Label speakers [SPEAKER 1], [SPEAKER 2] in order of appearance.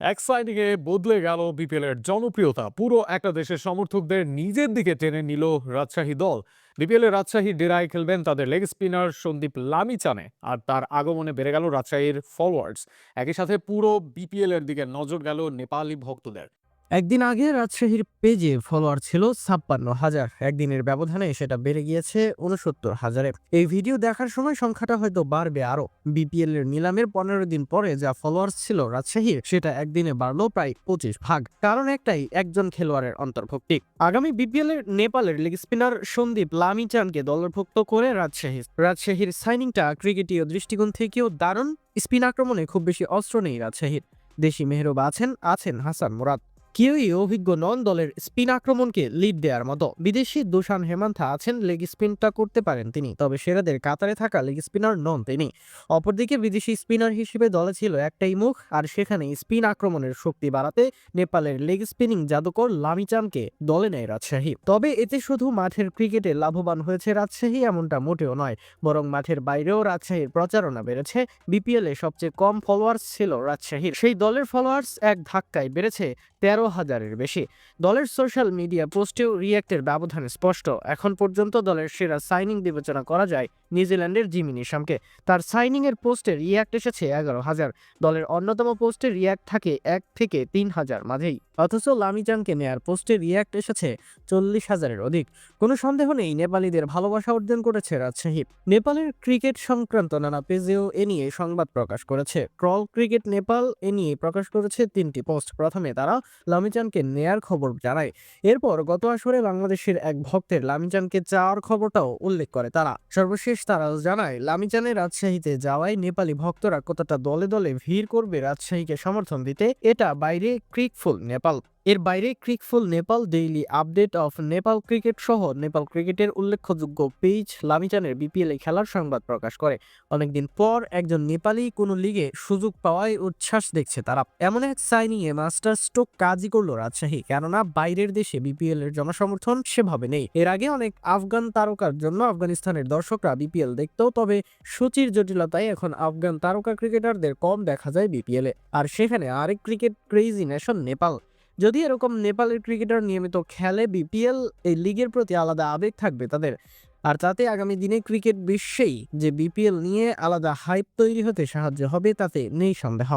[SPEAKER 1] এক সাইডিংয়ে বদলে গেল বিপিএল এর জনপ্রিয়তা। পুরো একটা দেশের সমর্থকদের নিজের দিকে টেনে নিল রাজশাহী দল। বিপিএল এর রাজশাহী ডেরায় খেলবেন তাদের লেগ স্পিনার সন্দীপ লামিচানে, আর তার আগমনে বেড়ে গেল রাজশাহীর ফলোয়ার্স। একই সাথে পুরো বিপিএল এর দিকে নজর গেল নেপালি ভক্তদের।
[SPEAKER 2] একদিন আগে রাজশাহীর পেজে ফলোয়ার ছিল ৫৬,০০০। একদিনের ব্যবধানে সেটা বেড়ে গিয়েছে ৬৯,০০০-এ। এই ভিডিও দেখার সময় সংখ্যাটা হয়তো বাড়বে আরো। বিপিএল এর নিলামের ১৫ দিন পরে যা ফলোয়ার্স ছিল রাজশাহীর, সেটা একদিনে বাড়লো প্রায় ২৫ ভাগ। কারণ একটাই, একজন খেলোয়াড়ের অন্তর্ভুক্তি। আগামী বিপিএল এর নেপালের লেগ স্পিনার সন্দীপ লামিচানকে দলভুক্ত করে রাজশাহীর সাইনিংটা ক্রিকেটীয় দৃষ্টিকোণ থেকেও দারুণ। স্পিন আক্রমণে খুব বেশি অস্ত্র নেই রাজশাহীর। দেশি মেহরব আছেন হাসান মুরাদ। কেউই অভিজ্ঞ নন দলের স্পিন আক্রমণকে লিড দেওয়ার মতো। বিদেশি দুশান হেমান্থা আছেন, লেগ স্পিনটা করতে পারেন তিনি, তবে সেরাদের কাতারে থাকা লেগ স্পিনার নন তিনি। অপরদিকে বিদেশি স্পিনার হিসেবে দলে ছিল একটাই মুখ, আর সেখানে স্পিন আক্রমণের শক্তি বাড়াতে নেপালের লেগ স্পিনিং জাদুকর লামিচানকে দলে নেয় রাজশাহী। তবে এতে শুধু মাঠের ক্রিকেটে লাভবান হয়েছে রাজশাহী এমনটা মোটেও নয়, বরং মাঠের বাইরেও রাজশাহীর প্রচারণা বেড়েছে। বিপিএল এ সবচেয়ে কম ফলোয়ার্স ছিল রাজশাহীর, সেই দলের ফলোয়ার্স এক ধাক্কায় বেড়েছে ১৩,০০০-এর বেশি। দলের সোশ্যাল মিডিয়া পোস্টেও রিয়্যাক্টের ব্যবধান স্পষ্ট। এখন পর্যন্ত দলের সেরা সাইনিং বিবেচনা করা যায় নিউজিল্যান্ডের জিমি নিশামকে। তার সাইনিং এর পোস্টে রিয়্যাক্ট এসেছে ১১,০০০। দলের অন্যতম পোস্টে রিয়্যাক্ট থাকে ১ থেকে ৩,০০০ মাঝেই। অথচ লামিচানকে নেয়ার পোস্টে রিয়্যাক্ট এসেছে ৪০,০০০-এর অধিক। কোনো সন্দেহ নেই, নেপালিদের ভালোবাসা অর্জন করেছে রাজশাহী। নেপালের ক্রিকেট সংক্রান্ত নানা পেজেও এ নিয়ে সংবাদ প্রকাশ করেছে। ট্রল ক্রিকেট নেপাল এ নিয়ে প্রকাশ করেছে ৩টি পোস্ট। প্রথমে তারা লামিচানকে নেয়ার খবর জানায়। এরপর গত আসরে বাংলাদেশের এক ভক্তের লামিচানকে চাওয়ার খবরটাও উল্লেখ করে তারা। সর্বশেষ তারা জানায়, লামিচানের রাজশাহীতে যাওয়ায় নেপালি ভক্তরা কতটা দলে দলে ভিড় করবে রাজশাহীকে সমর্থন দিতে। এটা বাইরে ক্রিকফুল নেপাল। এর বাইরে Cricful Nepal, daily update of Nepal cricket সহ নেপাল ক্রিকেটের উল্লেখযোগ্য পেজ লামিচানের বিপিএল এ খেলার সংবাদ প্রকাশ করে। অনেকদিন পর একজন নেপালি কোনো লিগে সুযোগ পাওয়ায় উচ্ছ্বাস দেখছে তারা। এমন এক সাইনিং এ মাস্টার স্ট্রোক কাজই করলো রাজশাহী, কেননা বাইরের দেশে বিপিএল এর জনসমর্থন সেভাবে নেই। এর আগে অনেক আফগান তারকার জন্য আফগানিস্তানের দর্শকরা বিপিএল দেখতো, তবে সূচির জটিলতায় এখন আফগান তারকা ক্রিকেটারদের কম দেখা যায় বিপিএল এ। আর সেখানে আরেক ক্রিকেট ক্রেজি নেশন নেপাল। যদি এরকম নেপালের ক্রিকেটার নিয়মিত খেলে বিপিএল, এই লিগের প্রতি আলাদা আবেগ থাকবে তাদের। আর তাতে আগামী দিনে ক্রিকেট বিশ্বেই যে বিপিএল নিয়ে আলাদা হাইপ তৈরি হতে সাহায্য হবে, তাতে নেই সন্দেহ।